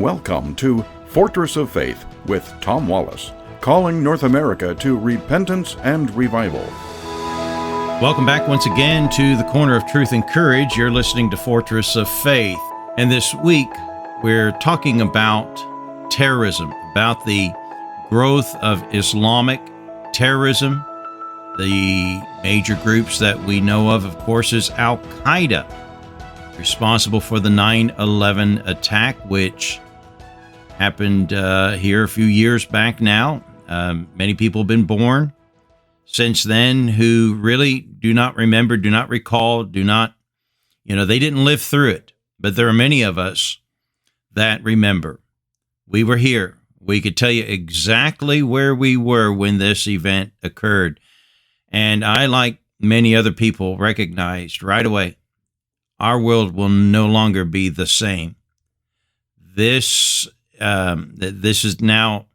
Welcome to Fortress of Faith with Tom Wallace, calling North America to repentance and revival. Welcome back once again to the Corner of Truth and Courage. You're listening to Fortress of Faith. And this week, we're talking about terrorism, about the growth of Islamic terrorism. The major groups that we know of course, is Al-Qaeda, responsible for the 9/11 attack, which happened here a few years back now. Many people have been born since then who really do not remember, do not recall, they didn't live through it. But there are many of us that remember. We were here. We could tell you exactly where we were when this event occurred. And I, like many other people, recognized right away, our world will no longer be the same. This is now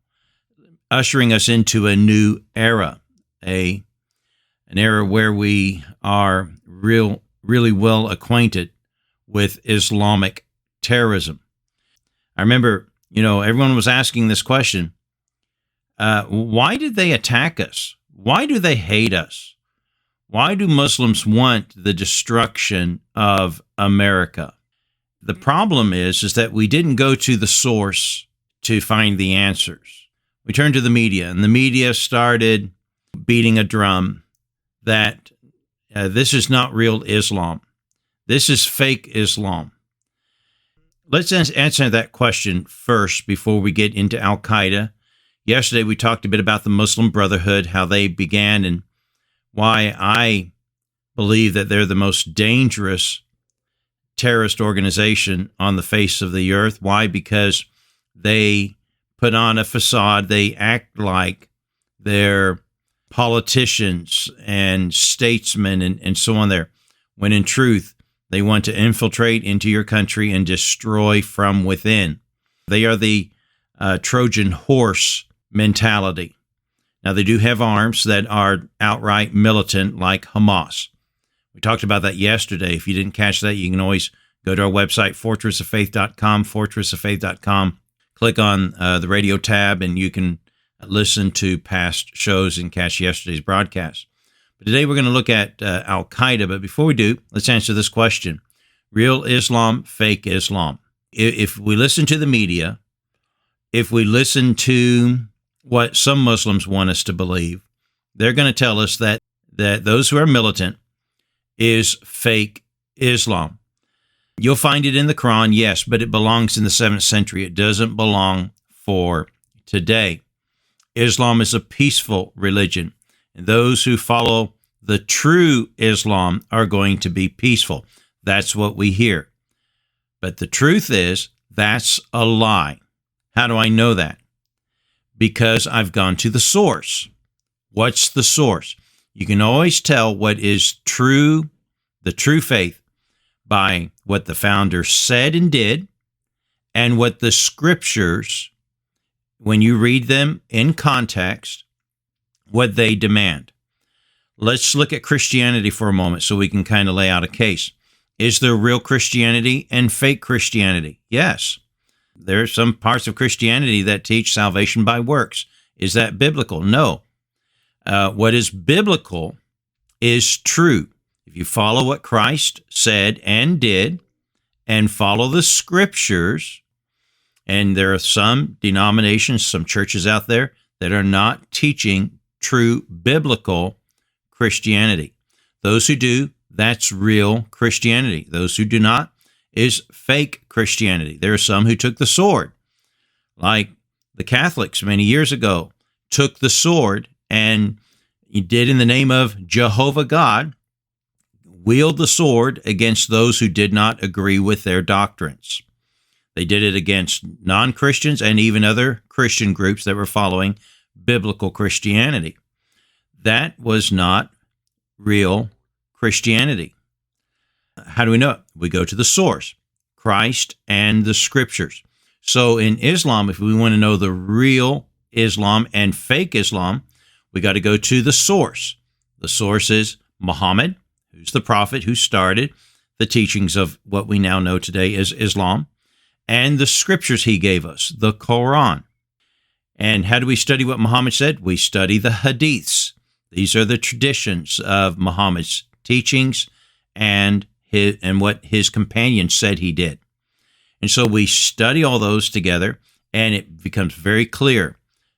ushering us into a new era, an era where we are really well acquainted with Islamic terrorism. I remember, everyone was asking this question, why did they attack us? Why do they hate us? Why do Muslims want the destruction of America? The problem is that we didn't go to the source to find the answers. We turned to the media, and the media started beating a drum that this is not real Islam. This is fake Islam. Let's answer that question first before we get into Al-Qaeda. Yesterday, we talked a bit about the Muslim Brotherhood, how they began, and why I believe that they're the most dangerous terrorist organization on the face of the earth. Why? Because they put on a facade. They act like they're politicians and statesmen and so on there, when in truth, they want to infiltrate into your country and destroy from within. They are the Trojan horse mentality. Now, they do have arms that are outright militant, like Hamas. We talked about that yesterday. If you didn't catch that, you can always go to our website, fortressoffaith.com, fortressoffaith.com. Click on the radio tab, and you can listen to past shows and catch yesterday's broadcast. But today we're going to look at Al-Qaeda. But before we do, let's answer this question. Real Islam, fake Islam. If we listen to the media, if we listen to what some Muslims want us to believe, they're going to tell us that those who are militant is fake Islam. You'll find it in the Quran, yes, but it belongs in the 7th century. It doesn't belong for today. Islam is a peaceful religion, and those who follow the true Islam are going to be peaceful. That's what we hear. But the truth is, that's a lie. How do I know that? Because I've gone to the source. What's the source? You can always tell what is true, the true faith, by what the founder said and did, and what the scriptures, when you read them in context, what they demand. Let's look at Christianity for a moment so we can kind of lay out a case. Is there real Christianity and fake Christianity? Yes. There are some parts of Christianity that teach salvation by works. Is that biblical? No. What is biblical is true. If you follow what Christ said and did and follow the scriptures, and there are some denominations, some churches out there that are not teaching true biblical Christianity. Those who do, that's real Christianity. Those who do not is fake Christianity. There are some who took the sword, like the Catholics many years ago took the sword and did, in the name of Jehovah God, wield the sword against those who did not agree with their doctrines. They did it against non-Christians and even other Christian groups that were following biblical Christianity. That was not real Christianity. How do we know it? We go to the source, Christ and the scriptures. So in Islam, if we want to know the real Islam and fake Islam, we got to go to the source. The source is Muhammad, who's the prophet who started the teachings of what we now know today as Islam. and the scriptures he gave us, the Quran. And how do we study what Muhammad said? We study the hadiths. These are the traditions of Muhammad's teachings and what his companions said he did. And so we study all those together, and it becomes very clear.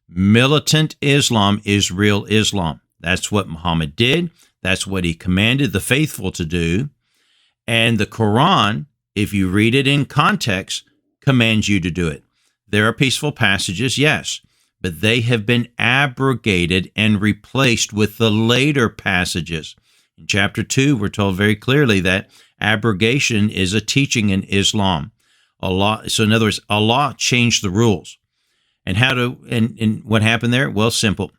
Militant Islam is real Islam. That's what Muhammad did. That's what he commanded the faithful to do. And the Quran, if you read it in context, commands you to do it. There are peaceful passages, yes, but they have been abrogated and replaced with the later passages. In chapter 2, we're told very clearly that abrogation is a teaching in Islam. So in other words, Allah changed the rules. And and what happened there? Well, simple.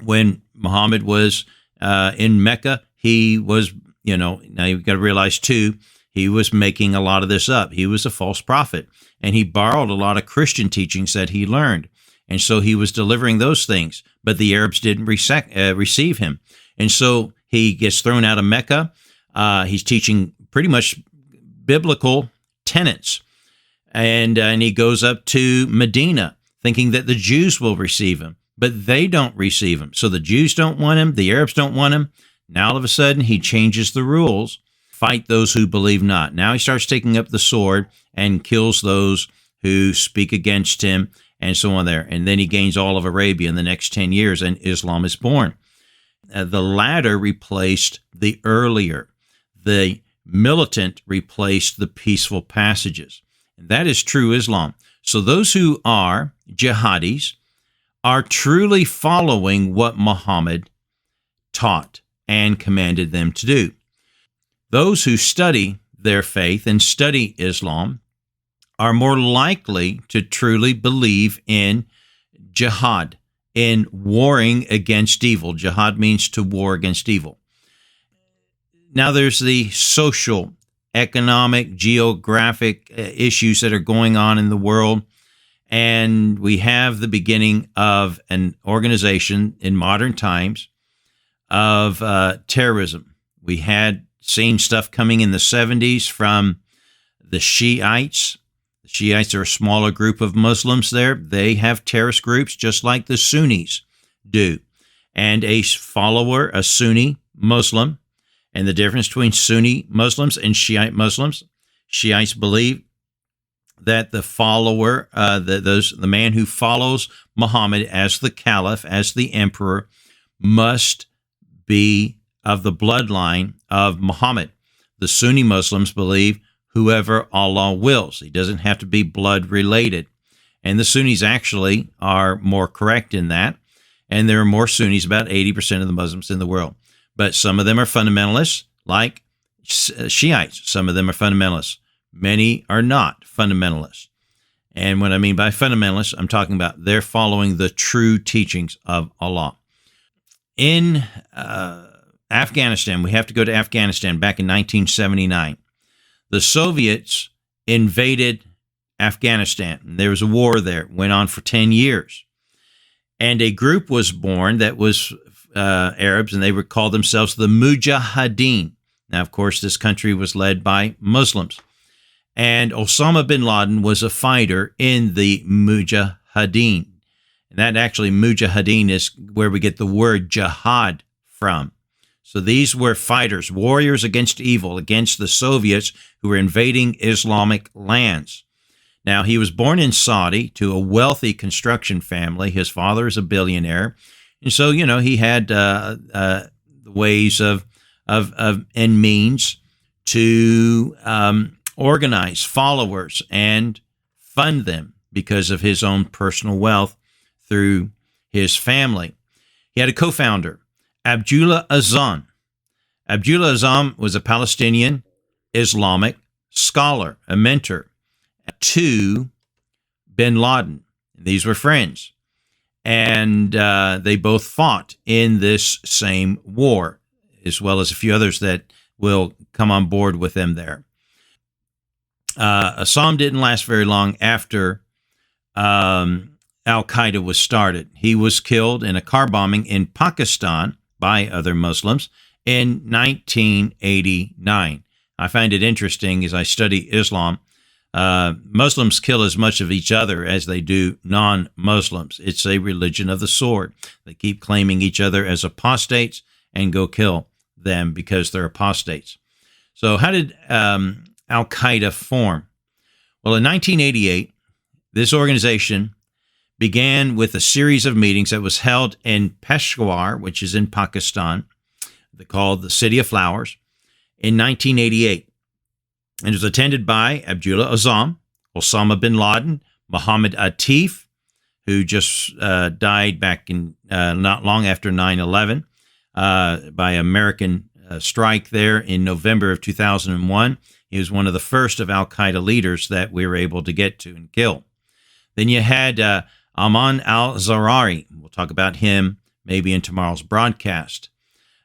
When Muhammad was in Mecca, he was, now you've got to realize too, he was making a lot of this up. He was a false prophet, and he borrowed a lot of Christian teachings that he learned. And so he was delivering those things, but the Arabs didn't receive him. And so he gets thrown out of Mecca. He's teaching pretty much biblical tenets. And he goes up to Medina, thinking that the Jews will receive him, but they don't receive him. So the Jews don't want him. The Arabs don't want him. Now, all of a sudden, he changes the rules. Fight those who believe not. Now he starts taking up the sword and kills those who speak against him, and so on there. And then he gains all of Arabia in the next 10 years, and Islam is born. The latter replaced the earlier. The militant replaced the peaceful passages. And that is true Islam. So those who are jihadis are truly following what Muhammad taught and commanded them to do. Those who study their faith and study Islam are more likely to truly believe in jihad, in warring against evil. Jihad means to war against evil. Now there's the social, economic, geographic issues that are going on in the world, and we have the beginning of an organization in modern times of terrorism. We had seen stuff coming in the 70s from the Shiites. The Shiites are a smaller group of Muslims there. They have terrorist groups just like the Sunnis do. And a follower, a Sunni Muslim, and the difference between Sunni Muslims and Shiite Muslims, Shiites believe that the follower, the man who follows Muhammad as the caliph, as the emperor, must be of the bloodline of Muhammad. The Sunni Muslims believe whoever Allah wills. He doesn't have to be blood related. And the Sunnis actually are more correct in that. And there are more Sunnis, about 80% of the Muslims in the world. But some of them are fundamentalists, like Shiites. Some of them are fundamentalists. Many are not fundamentalists. And what I mean by fundamentalists, I'm talking about they're following the true teachings of Allah. In Afghanistan, we have to go to Afghanistan back in 1979. The Soviets invaded Afghanistan. There was a war there. It went on for 10 years. And a group was born that was Arabs, and they would call themselves the Mujahideen. Now, of course, this country was led by Muslims. And Osama bin Laden was a fighter in the Mujahideen. And that actually, Mujahideen, is where we get the word jihad from. So these were fighters, warriors against evil, against the Soviets who were invading Islamic lands. Now, he was born in Saudi to a wealthy construction family. His father is a billionaire. And so, he had ways of and means to organize followers and fund them because of his own personal wealth through his family. He had a co-founder, Abdullah Azzam. Abdullah Azzam was a Palestinian Islamic scholar, a mentor to bin Laden. These were friends. And they both fought in this same war, as well as a few others that will come on board with them there. Azzam didn't last very long after Al-Qaeda was started. He was killed in a car bombing in Pakistan by other Muslims in 1989. I find it interesting as I study Islam. Muslims kill as much of each other as they do non-Muslims. It's a religion of the sword. They keep claiming each other as apostates and go kill them because they're apostates. So how did Al-Qaeda form? Well, in 1988, this organization began with a series of meetings that was held in Peshawar, which is in Pakistan, called the City of Flowers, in 1988. And it was attended by Abdullah Azzam, Osama bin Laden, Mohammed Atif, who just died back in not long after 9/11 by American strike there in November of 2001. He was one of the first of Al-Qaeda leaders that we were able to get to and kill. Then you had Ayman al-Zawahiri. We'll talk about him maybe in tomorrow's broadcast.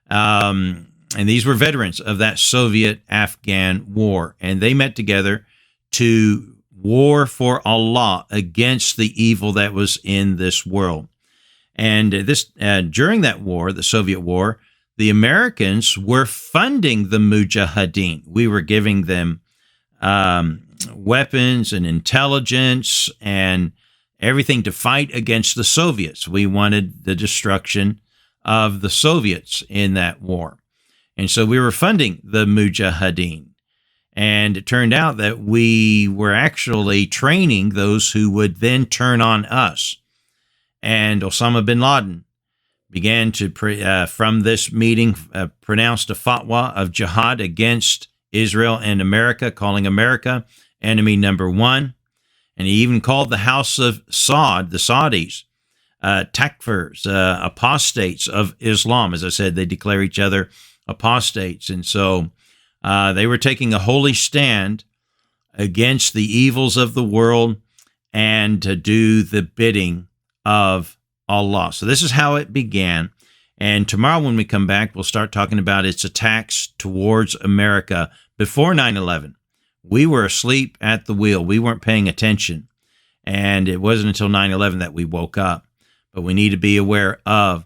And these were veterans of that Soviet-Afghan war, and they met together to war for Allah against the evil that was in this world. And this during that war, the Soviet war, the Americans were funding the Mujahideen. We were giving them weapons and intelligence and everything to fight against the Soviets. We wanted the destruction of the Soviets in that war. And so we were funding the Mujahideen. And it turned out that we were actually training those who would then turn on us. And Osama bin Laden began to, from this meeting, pronounced a fatwa of jihad against Israel and America, calling America enemy number one. And he even called the house of Saud, the Saudis, takfirs, apostates of Islam. As I said, they declare each other apostates. And so they were taking a holy stand against the evils of the world and to do the bidding of Allah. So this is how it began. And tomorrow when we come back, we'll start talking about its attacks towards America before 9/11. We were asleep at the wheel. We weren't paying attention. And it wasn't until 9/11 that we woke up. But we need to be aware of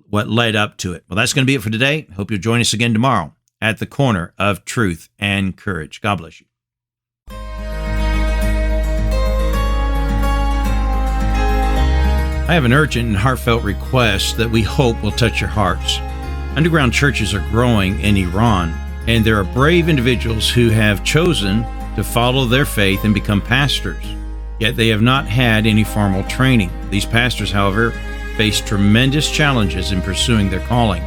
what led up to it. Well, that's going to be it for today. Hope you'll join us again tomorrow at the Corner of Truth and Courage. God bless you. I have an urgent and heartfelt request that we hope will touch your hearts. Underground churches are growing in Iran, and there are brave individuals who have chosen to follow their faith and become pastors. Yet they have not had any formal training. These pastors, however, face tremendous challenges in pursuing their calling.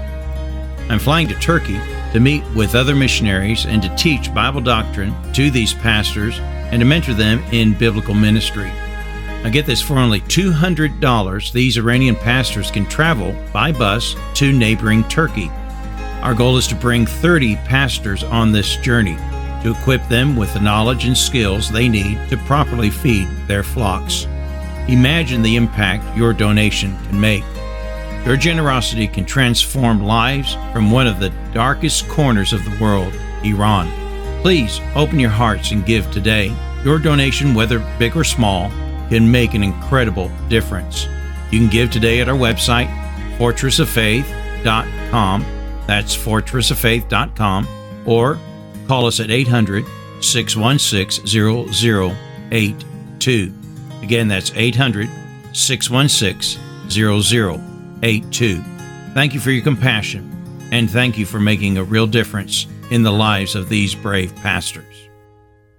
I'm flying to Turkey to meet with other missionaries and to teach Bible doctrine to these pastors and to mentor them in biblical ministry. Now get this, for only $200, these Iranian pastors can travel by bus to neighboring Turkey. Our goal is to bring 30 pastors on this journey to equip them with the knowledge and skills they need to properly feed their flocks. Imagine the impact your donation can make. Your generosity can transform lives from one of the darkest corners of the world, Iran. Please open your hearts and give today. Your donation, whether big or small, can make an incredible difference. You can give today at our website, fortressoffaith.com. That's fortressoffaith.com, or call us at 800-616-0082. Again, that's 800-616-0082. Thank you for your compassion, and thank you for making a real difference in the lives of these brave pastors.